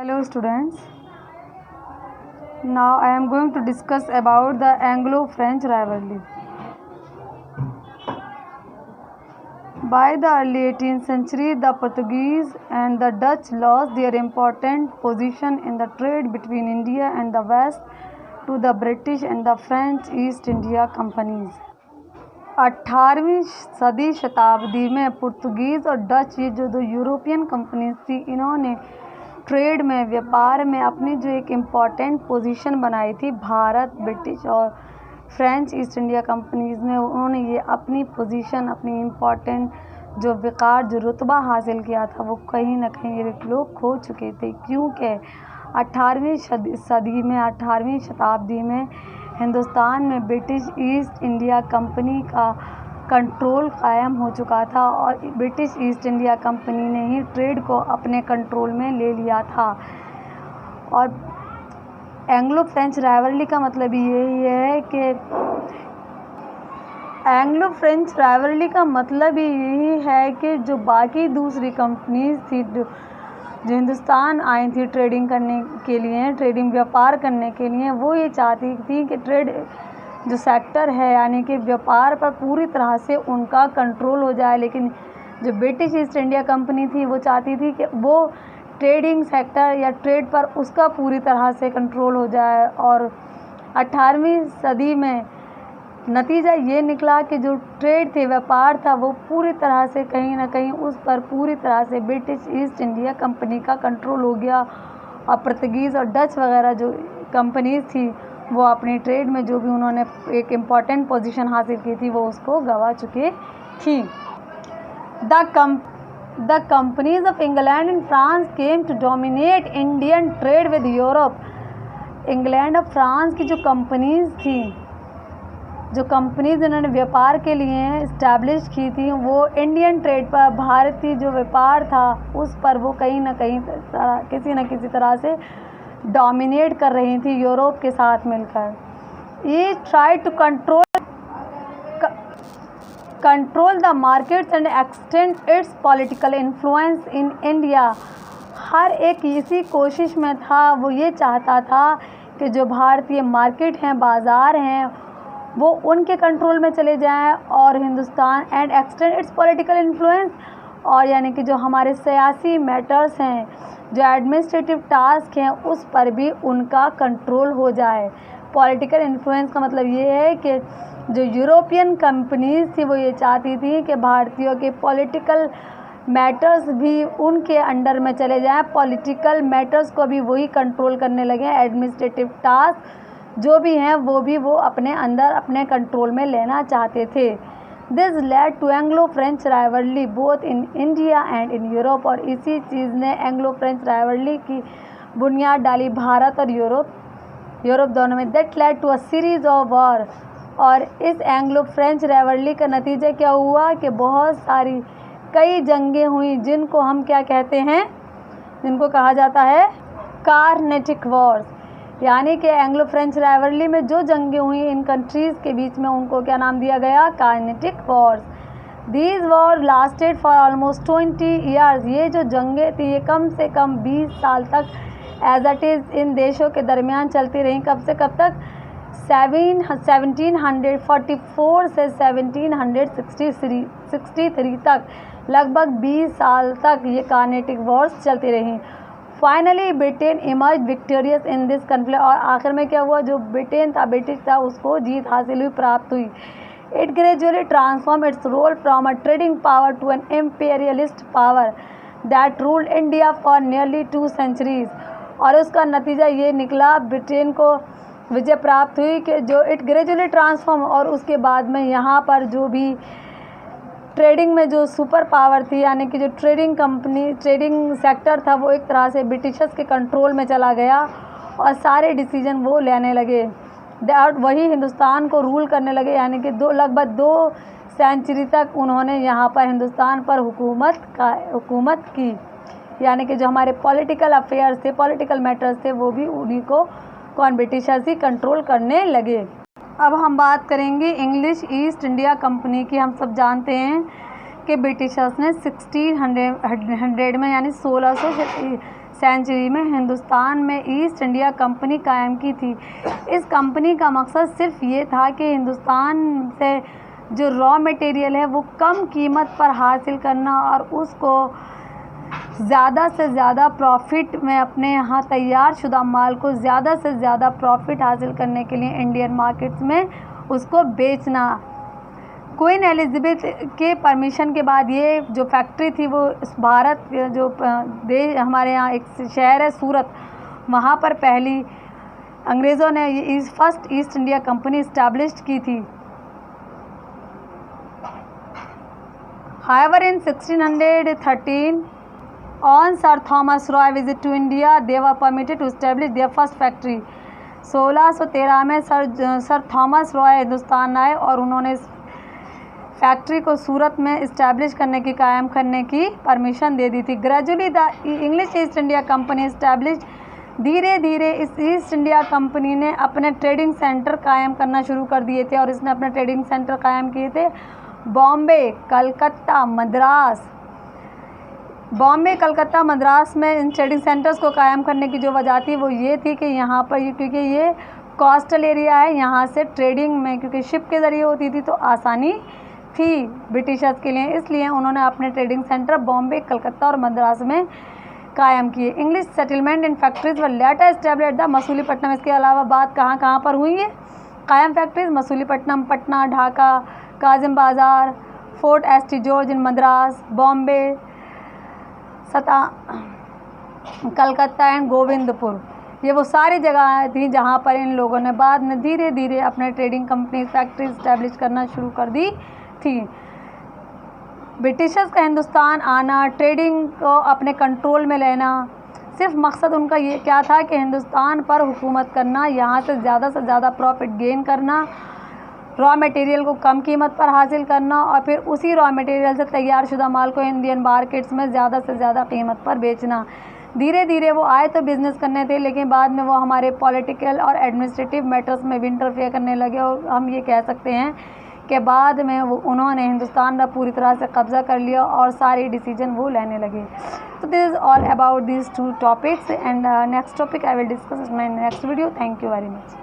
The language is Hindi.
Hello students. Now I am going to discuss about the Anglo-French rivalry. By the early 18th century, the Portuguese and the Dutch lost their important position in the trade between India and the West to the British and the French East India Companies. 18वीं सदी शताब्दी में पुर्तगीज़ और डच ये जो दो यूरोपियन कंपनीज थी, इन्होंने ट्रेड में, व्यापार में अपनी जो एक इम्पॉर्टेंट पोजीशन बनाई थी भारत, ब्रिटिश और फ्रेंच ईस्ट इंडिया कंपनीज़ में, उन्होंने ये अपनी पोजीशन, अपनी इम्पॉर्टेंट जो वक़ार, जो रुतबा हासिल किया था, वो कहीं ना कहीं ये लोग खो चुके थे। क्योंकि 18वीं सदी में, 18वीं शताब्दी में हिंदुस्तान में ब्रिटिश ईस्ट इंडिया कंपनी का कंट्रोल कायम हो चुका था और ब्रिटिश ईस्ट इंडिया कंपनी ने ही ट्रेड को अपने कंट्रोल में ले लिया था। और एंग्लो फ्रेंच राइवलरी का मतलब यही है कि एंग्लो फ्रेंच राइवलरी का मतलब यही है कि जो बाकी दूसरी कंपनीज थी जो हिंदुस्तान आई थी ट्रेडिंग करने के लिए, ट्रेडिंग व्यापार करने के लिए, वो ये चाहती थी कि ट्रेड जो सेक्टर है यानी कि व्यापार पर पूरी तरह से उनका कंट्रोल हो जाए। लेकिन जो ब्रिटिश ईस्ट इंडिया कंपनी थी वो चाहती थी कि वो ट्रेडिंग सेक्टर या ट्रेड पर उसका पूरी तरह से कंट्रोल हो जाए। और 18वीं सदी में नतीजा ये निकला कि जो ट्रेड थे, व्यापार था, वो पूरी तरह से कहीं ना कहीं उस पर पूरी तरह से ब्रिटिश ईस्ट इंडिया कंपनी का कंट्रोल हो गया और पुर्तगीज़ और डच वगैरह जो कंपनीज थी वो अपनी ट्रेड में जो भी उन्होंने एक इम्पॉर्टेंट पोजीशन हासिल की थी वो उसको गंवा चुके थी। The companies of England and France came to dominate Indian trade with Europe. England और फ्रांस की जो कंपनीज थी, जो कंपनीज इन्होंने व्यापार के लिए इस्टेब्लिश की थी, वो इंडियन ट्रेड पर, भारतीय जो व्यापार था उस पर वो कहीं ना कहीं किसी न किसी तरह से डोमिनेट कर रही थी यूरोप के साथ मिलकर। ये try to control the markets and extend its political influence in India. हर एक इसी कोशिश में था, वो ये चाहता था कि जो भारतीय मार्केट हैं, बाज़ार हैं, वो उनके कंट्रोल में चले जाएं और Hindustan and extend its political influence, और यानी कि जो हमारे सियासी मैटर्स हैं, जो एडमिनिस्ट्रेटिव टास्क हैं, उस पर भी उनका कंट्रोल हो जाए। पॉलिटिकल इन्फ्लुएंस का मतलब ये है कि जो यूरोपियन कंपनीज थी वो ये चाहती थी कि भारतीयों के पॉलिटिकल मैटर्स भी उनके अंडर में चले जाएं, पॉलिटिकल मैटर्स को भी वही कंट्रोल करने लगे, एडमिनिस्ट्रेटिव टास्क जो भी हैं वो भी वो अपने अंदर, अपने कंट्रोल में लेना चाहते थे। This led to Anglo French rivalry both in India and in Europe. और इसी चीज़ ने एंग्लो फ्रेंच राइवलरी की बुनियाद डाली भारत और यूरोप दोनों में। That led to a series of war. और इस एंग्लो फ्रेंच राइवलरी का नतीजा क्या हुआ कि बहुत सारी कई जंगें हुई, जिनको हम क्या कहते हैं, जिनको कहा जाता है कार्नेटिक वॉर्स। यानी कि एंग्लो फ्रेंच राइवलरी में जो जंगें हुई इन कंट्रीज़ के बीच में, उनको क्या नाम दिया गया, Carnatic Wars. These war lasted for almost 20 years. ये जो जंगें थी ये कम से कम 20 साल तक एज इट इज़ इन देशों के दरमियान चलती रहीं। कब से कब तक? 1744 से 1763 तक, लगभग 20 साल तक ये कार्नेटिक वॉर्स चलती रहीं। Finally Britain emerge victorious in this conflict. और आखिर में क्या हुआ, जो ब्रिटेन था, ब्रिटिश था, उसको जीत हासिल हुई, प्राप्त हुई। It gradually transform its role from a trading power to an imperialist power that ruled India for nearly 2 centuries। और उसका नतीजा ये निकला, ब्रिटेन को विजय प्राप्त हुई कि जो इट ग्रेजुअली ट्रांसफॉर्म, और उसके बाद में यहाँ पर जो भी ट्रेडिंग में जो सुपर पावर थी, यानी कि जो ट्रेडिंग सेक्टर था, वो एक तरह से ब्रिटिशर्स के कंट्रोल में चला गया और सारे डिसीजन वो लेने लगे, वही हिंदुस्तान को रूल करने लगे। यानी कि लगभग 2 सेंचुरी तक उन्होंने यहाँ पर हिंदुस्तान पर हुकूमत की। यानी कि जो हमारे पॉलिटिकल अफेयर्स थे, पॉलिटिकल मैटर्स थे, वो भी उन्हीं को ब्रिटिशर्स ही कंट्रोल करने लगे। अब हम बात करेंगे इंग्लिश ईस्ट इंडिया कंपनी की। हम सब जानते हैं कि ब्रिटिशर्स ने 1600 में यानी सेंचुरी में हिंदुस्तान में ईस्ट इंडिया कंपनी कायम की थी। इस कंपनी का मकसद सिर्फ ये था कि हिंदुस्तान से जो रॉ मटेरियल है वो कम कीमत पर हासिल करना और उसको ज़्यादा से ज़्यादा प्रॉफिट में अपने यहाँ तैयार शुदा माल को ज़्यादा से ज़्यादा प्रॉफिट हासिल करने के लिए इंडियन मार्केट्स में उसको बेचना। क्वीन एलिज़ाबेथ के परमिशन के बाद ये जो फैक्ट्री थी वो भारत जो देश हमारे यहाँ एक शहर है सूरत, वहाँ पर पहली अंग्रेज़ों ने ये first east India company establish की थी। However, in 1613, on Sir Thomas Roy visit to India, they were permitted to establish their first factory. 1613 में सर थॉमस रॉय हिंदुस्तान आए और उन्होंने इस फैक्ट्री को सूरत में इस्टेब्लिश करने की कायम करने की परमिशन दे दी थी। Gradually the English east India company establish, धीरे धीरे इस ईस्ट इंडिया कंपनी ने अपने ट्रेडिंग सेंटर कायम करना शुरू कर दिए थे और इसने अपने ट्रेडिंग सेंटर कायम किए थे बॉम्बे, कलकत्ता, मद्रास। बॉम्बे, कलकत्ता, मद्रास में इन ट्रेडिंग सेंटर्स को कायम करने की जो वजह थी वो ये थी कि यहाँ पर क्योंकि ये कोस्टल एरिया है, यहाँ से ट्रेडिंग में क्योंकि शिप के ज़रिए होती थी तो आसानी थी ब्रिटिशर्स के लिए, इसलिए उन्होंने अपने ट्रेडिंग सेंटर बॉम्बे, कलकत्ता और मद्रास में कायम किए। English settlement in factories were later establish at the Masulipatnam. इसके अलावा बात कहाँ पर हुई है कायम factories? Masulipatnam, Patna, Dhaka, Kasimbazar, fort S T. George in Madras, Bombay, Calcutta and Govindpur. ये वो सारी जगह थी जहाँ पर इन लोगों ने बाद में धीरे धीरे अपने ट्रेडिंग कंपनी फैक्ट्री इस्टेब्लिश करना शुरू कर दी थी। ब्रिटिशर्स का हिंदुस्तान आना, ट्रेडिंग को अपने कंट्रोल में लेना, सिर्फ मकसद उनका ये क्या था कि हिंदुस्तान पर हुकूमत करना, यहाँ से ज़्यादा प्रॉफिट गेन करना, रॉ मटेरियल को कम कीमत पर हासिल करना और फिर उसी रॉ मटेरियल से तैयार शुदा माल को इंडियन मार्केट्स में ज़्यादा से ज़्यादा कीमत पर बेचना। धीरे धीरे वो आए तो बिज़नेस करने थे, लेकिन बाद में वो हमारे पॉलिटिकल और एडमिनिस्ट्रेटिव मैटर्स में भी इंटरफेयर करने लगे और हम ये कह सकते हैं कि बाद में उन्होंने हिंदुस्तान पर पूरी तरह से कब्ज़ा कर लिया और सारे डिसीजन वो लेने लगे। तो this is all about these two topics and next topic I will discuss in my next video. Thank you very much.